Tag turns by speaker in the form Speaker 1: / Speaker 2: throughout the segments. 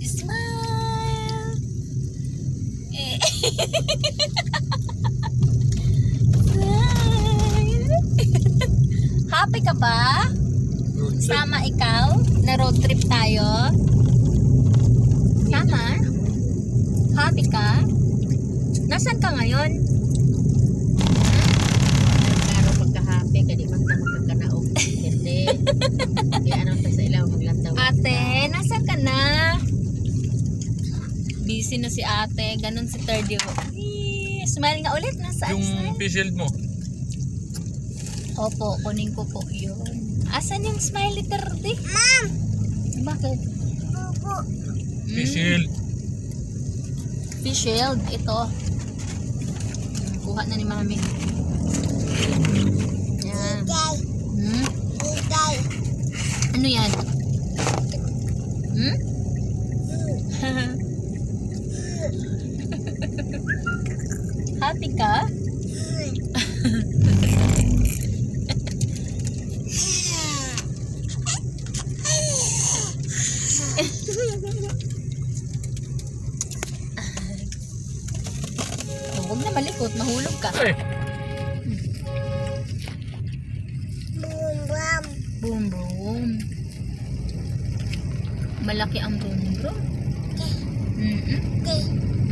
Speaker 1: Smile. Smile. Happy ka ba? Sama ikaw na road trip tayo? Sama? Happy ka? Nasaan ka ngayon?
Speaker 2: Klaro pagka-happy kadi man ta magkakanaog. Hindi. Di ano pa sa ilaw maglantaw.
Speaker 1: Ate, nasaan ka na? Busy na si ate. Ganon si Thirdy. Smile nga ulit. Nasaan?
Speaker 3: Yung face shield mo.
Speaker 1: Opo, kunin ko po yun. Asan yung smiley Thirdy? Ma'am! Bakit? Opo.
Speaker 3: Face shield.
Speaker 1: Fish shield. Ito. Kuha na ni mami. Yan. Hmm? Ano yan? Hmm? Happy ka? Huwag na malikot, mahulog ka.
Speaker 3: Eh,
Speaker 1: Boom boom. Malaki ang boom boom.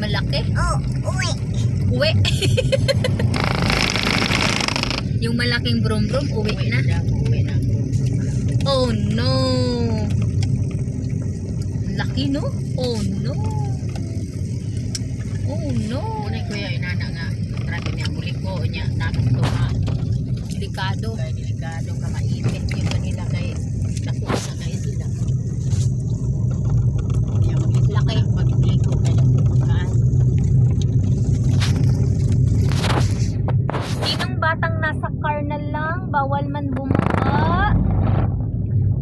Speaker 1: Malaki? Uwi. Yung malaking brum brum, uwi na.
Speaker 2: Uwi na.
Speaker 1: Oh no. Laki no? Oh no. Oh no.
Speaker 2: Unay kuya inana nga trato niya bulik ko nya tanong to ha.
Speaker 1: Delikado.
Speaker 2: Kay delikado ka maipit yung kanila kay dako na kay sila. Yang laki magbulik ko kay dako pagkaan.
Speaker 1: Sinong batang nasa car na lang, bawal man bumaba.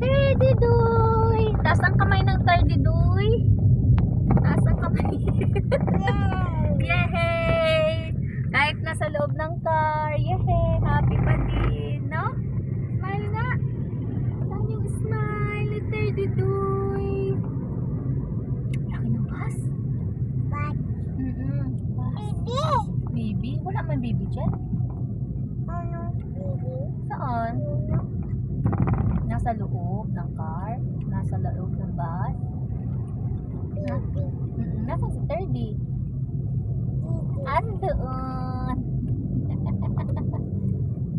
Speaker 1: Thirdy doy. Taas ang kamay ng Thirdy doy. Taas ang kamay. Yehey! Kahit nasa loob ng car, yehey! Happy pa din, no? Smile nga! Saan yung smile? Thirdy doy. Laki ng bus. Bus. Bus. Baby? Wala man baby dyan. Saan? Nasa loob ng car? Nasa loob ng bus? Nasaan si Thirdy? Andoon.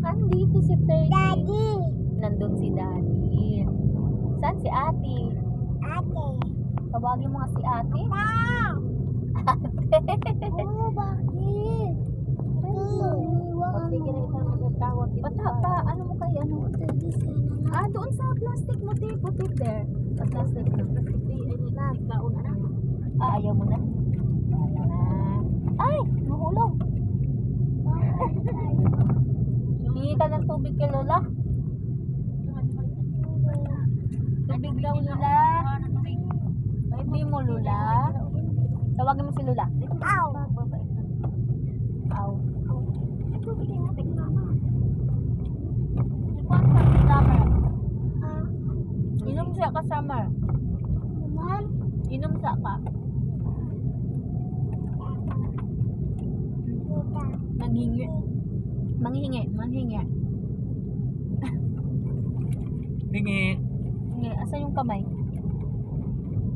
Speaker 1: Andito si Thirdy. Daddy. Nandun si Daddy. Saan si Ate? Ate. Tawagin mo nga si Ate. Ate. Oo, bakit?
Speaker 2: Sige na isang magtawag dito.
Speaker 1: Bata pa, ano mo kay ano? Doon sa plastic mo, te. Put it there. Sa plastic mo.
Speaker 2: Kauna na.
Speaker 1: Ayaw mo na. Wala na. Ay! Mahulog. Hingi ka ng tubig kay Lola. Tubig daw, Lola. Baby mo, Lola. Tawagin mo si Lola. Ow! Ow. Tubig na natin, mama. Ikuan sa summer. Inom siya ka summer. Inom siya ka. Manghingi. Manghingi. Manghingi.
Speaker 3: hingi.
Speaker 1: Hingi. Asan yung kamay?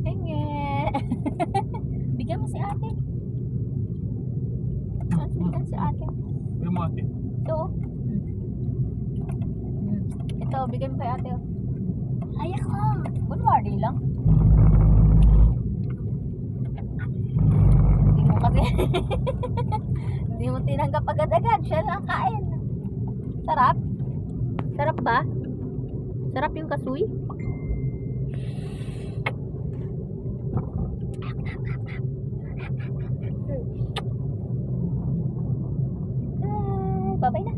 Speaker 1: Hingi. Bigyan mo si ate. Bigyan si ate.
Speaker 3: Yung mga ate.
Speaker 1: Ito. Ito, bigyan mo kay ate. Ay ako. Kunwari lang. Hindi mo kasi. Hindi mo tinanggap agad-agad. Siya lang kain. Sarap? Sarap ba? Sarap yung kasuy? Bye-bye na.